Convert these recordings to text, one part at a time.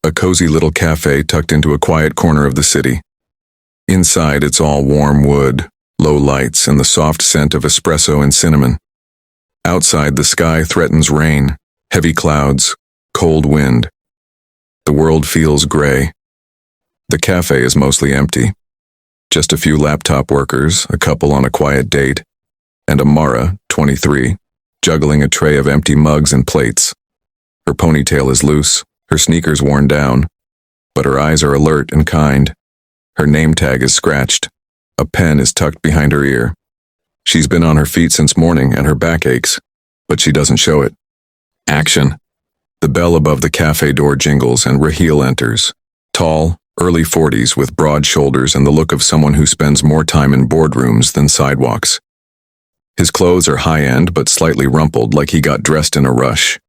a cozy little cafe tucked into a quiet corner of the city. Inside, it's all warm wood, low lights, and the soft scent of espresso and cinnamon. Outside, the sky threatens rain, heavy clouds, cold wind. The world feels gray. The cafe is mostly empty. Just a few laptop workers, a couple on a quiet date, and Amara, 23, juggling a tray of empty mugs and plates. Her ponytail is loose, her sneakers worn down, but her eyes are alert and kind. Her name tag is scratched. A pen is tucked behind her ear. She's been on her feet since morning and her back aches, but she doesn't show it. Action. The bell above the cafe door jingles and Raheel enters. Tall, early 40s with broad shoulders and the look of someone who spends more time in boardrooms than sidewalks. His clothes are high-end but slightly rumpled like he got dressed in a rush.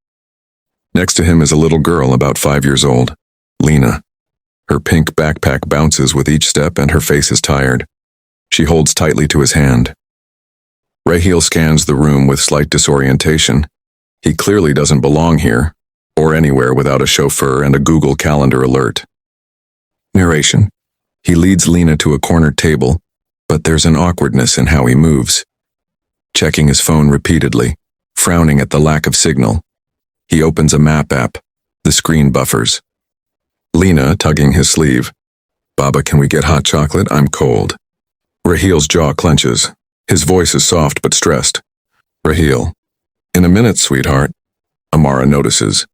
Next to him is a little girl about 5 years old, Lena. Her pink backpack bounces with each step and her face is tired. She holds tightly to his hand. Raheel scans the room with slight disorientation. He clearly doesn't belong here, or anywhere without a chauffeur and a Google Calendar alert. Narration. He leads Lena to a corner table, but there's an awkwardness in how he moves. Checking his phone repeatedly, frowning at the lack of signal. He opens a map app. The screen buffers. Lena, tugging his sleeve. Baba, can we get hot chocolate? I'm cold. Raheel's jaw clenches. His voice is soft but stressed. Raheel. In a minute, sweetheart. Amara notices.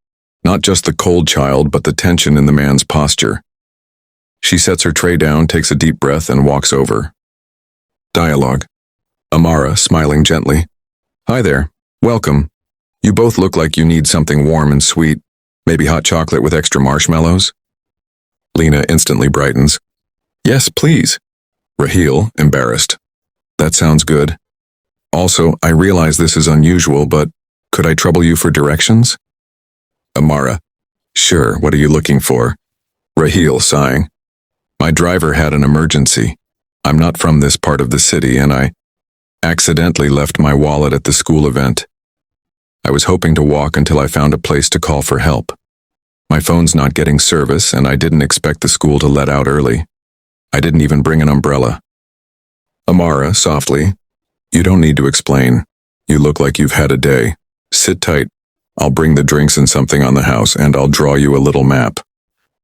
Not just the cold child, but the tension in the man's posture. She sets her tray down, takes a deep breath, and walks over. Dialogue. Amara, smiling gently. Hi there. Welcome. You both look like you need something warm and sweet. Maybe hot chocolate with extra marshmallows? Lena instantly brightens. Yes, please. Raheel, embarrassed. That sounds good. Also, I realize this is unusual, but could I trouble you for directions? Amara. Sure, what are you looking for? Raheel, sighing. My driver had an emergency. I'm not from this part of the city, and I accidentally left my wallet at the school event. I was hoping to walk until I found a place to call for help. My phone's not getting service, and I didn't expect the school to let out early. I didn't even bring an umbrella. Amara, softly. You don't need to explain. You look like you've had a day. Sit tight. I'll bring the drinks and something on the house, and I'll draw you a little map.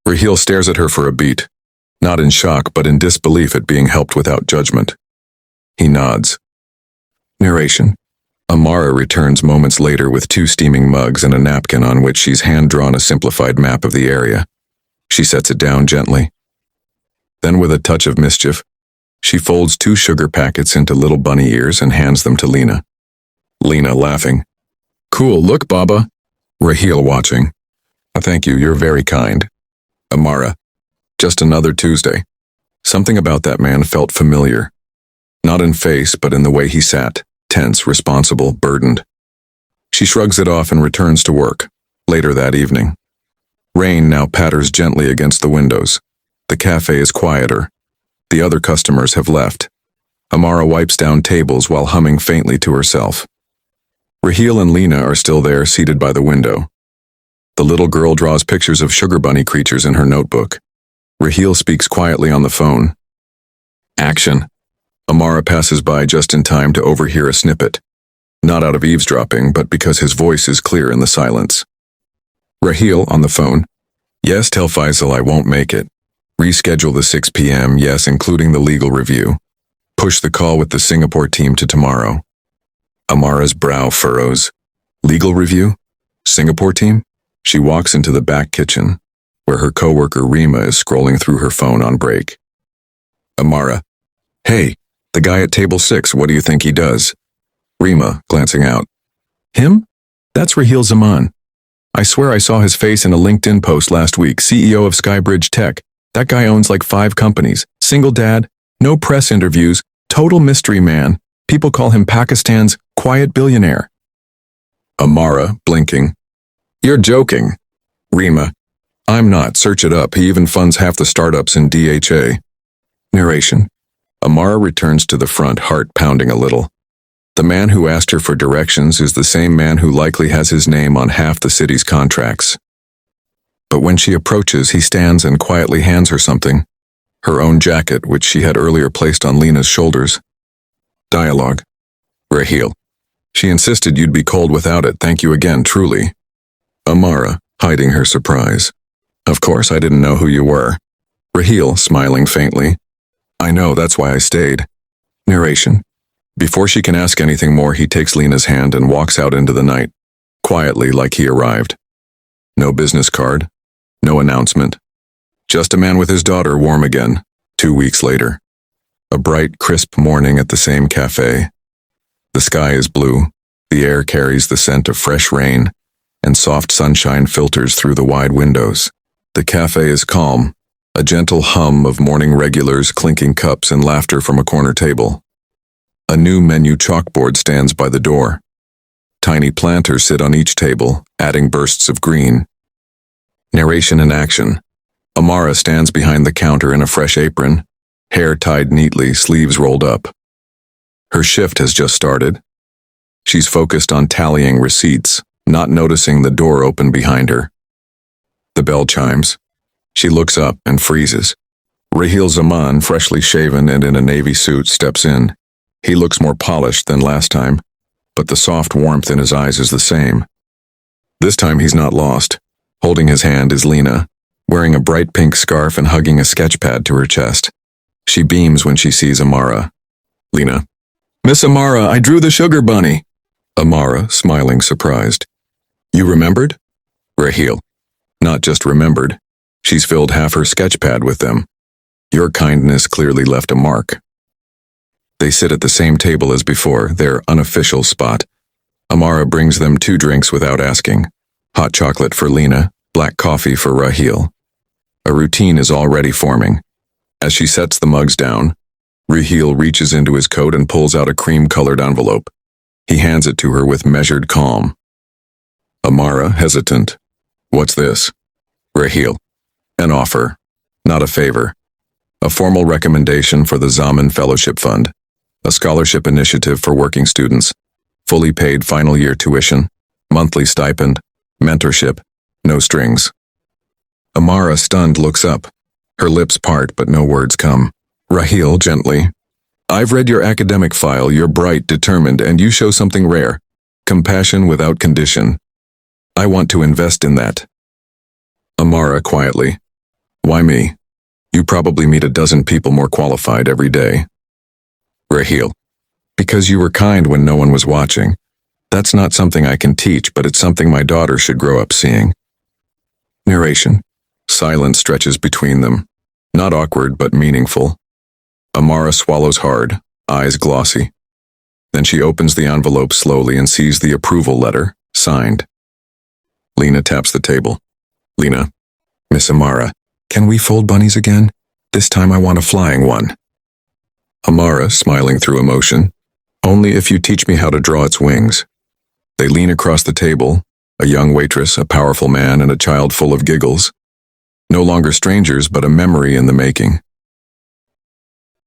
Raheel stares at her for a beat, not in shock, but in disbelief at being helped without judgment. He nods. Narration. Amara returns moments later with 2 steaming mugs and a napkin on which she's hand-drawn a simplified map of the area. She sets it down gently. Then, with a touch of mischief, she folds 2 sugar packets into little bunny ears and hands them to Lena. Lena, laughing. Cool, look, Baba. Raheel, watching. Thank you, you're very kind. Amara. Just another Tuesday. Something about that man felt familiar. Not in face, but in the way he sat. Tense, responsible, burdened. She shrugs it off and returns to work, later that evening. Rain now patters gently against the windows. The cafe is quieter. The other customers have left. Amara wipes down tables while humming faintly to herself. Raheel and Lena are still there, seated by the window. The little girl draws pictures of sugar bunny creatures in her notebook. Raheel speaks quietly on the phone. Action. Amara passes by just in time to overhear a snippet. Not out of eavesdropping, but because his voice is clear in the silence. Raheel, on the phone. Yes, tell Faisal I won't make it. Reschedule the 6 p.m., yes, including the legal review. Push the call with the Singapore team to tomorrow. Amara's brow furrows. Legal review? Singapore team? She walks into the back kitchen, where her coworker Rima is scrolling through her phone on break. Amara. Hey, the guy at table 6, what do you think he does? Rima, glancing out. Him? That's Raheel Zaman. I swear I saw his face in a LinkedIn post last week, CEO of Skybridge Tech. That guy owns like 5 companies. Single dad, no press interviews, total mystery man. People call him Pakistan's quiet billionaire. Amara, blinking. You're joking. Rima. I'm not, search it up. He even funds half the startups in DHA. Narration. Amara returns to the front, heart pounding a little. The man who asked her for directions is the same man who likely has his name on half the city's contracts. But when she approaches, he stands and quietly hands her something. Her own jacket, which she had earlier placed on Lena's shoulders. Dialogue. Raheel. She insisted you'd be cold without it. Thank you again, truly. Amara, hiding her surprise. Of course, I didn't know who you were. Raheel, smiling faintly. I know, that's why I stayed. Narration. Before she can ask anything more, he takes Lena's hand and walks out into the night, quietly like he arrived. No business card, no announcement. Just a man with his daughter warm again, 2 weeks later. A bright, crisp morning at the same cafe. The sky is blue, the air carries the scent of fresh rain, and soft sunshine filters through the wide windows. The cafe is calm, a gentle hum of morning regulars clinking cups and laughter from a corner table. A new menu chalkboard stands by the door. Tiny planters sit on each table, adding bursts of green. Narration in action. Amara stands behind the counter in a fresh apron, hair tied neatly, sleeves rolled up. Her shift has just started. She's focused on tallying receipts, not noticing the door open behind her. The bell chimes. She looks up and freezes. Raheel Zaman, freshly shaven and in a navy suit, steps in. He looks more polished than last time, but the soft warmth in his eyes is the same. This time he's not lost. Holding his hand is Lena, wearing a bright pink scarf and hugging a sketch pad to her chest. She beams when she sees Amara. Lena. Miss Amara, I drew the sugar bunny. Amara, smiling surprised. You remembered? Raheel. Not just remembered. She's filled half her sketch pad with them. Your kindness clearly left a mark. They sit at the same table as before, their unofficial spot. Amara brings them 2 drinks without asking. Hot chocolate for Lena, black coffee for Raheel. A routine is already forming. As she sets the mugs down, Raheel reaches into his coat and pulls out a cream-colored envelope. He hands it to her with measured calm. Amara, hesitant. What's this? Raheel. An offer, not a favor. A formal recommendation for the Zaman Fellowship Fund. A scholarship initiative for working students. Fully paid final year tuition. Monthly stipend. Mentorship. No strings. Amara, stunned, looks up. Her lips part, but no words come. Raheel, gently. I've read your academic file. You're bright, determined, and you show something rare. Compassion without condition. I want to invest in that. Amara, quietly. Why me? You probably meet a dozen people more qualified every day. Raheel. Because you were kind when no one was watching. That's not something I can teach, but it's something my daughter should grow up seeing. Narration. Silence stretches between them. Not awkward, but meaningful. Amara swallows hard, eyes glossy. Then she opens the envelope slowly and sees the approval letter, signed. Lena taps the table. Lena. Miss Amara, can we fold bunnies again? This time I want a flying one. Amara, smiling through emotion. Only if you teach me how to draw its wings. They lean across the table, a young waitress, a powerful man, and a child full of giggles. No longer strangers, but a memory in the making.